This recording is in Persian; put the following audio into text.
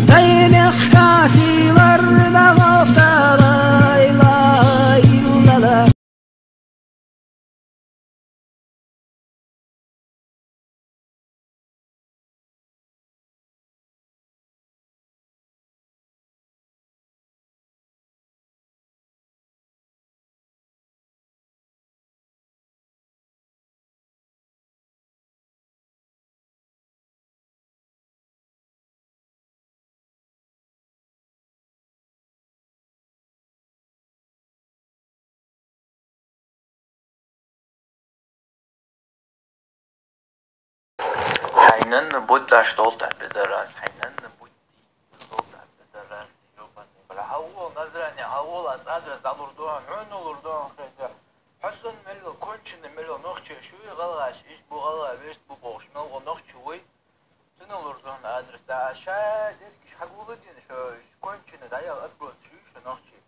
Dayınek kasilarda gaftalay lay lala. حينن بودع اشتغلت بالدراسة حينن بودي اشتغلت بالدراسة يوبني بلا هو نظرني هو أدرس على الأردن عن الأردن خير حسن ملو كونشن ملو نخشى شوي غلاش إيش بو غلا بيست بو بوش ملو نخشى شوي سن الأردن أدرس ده شاد إيش حقول دين شو كونشن ده يا أدرس شو نخشى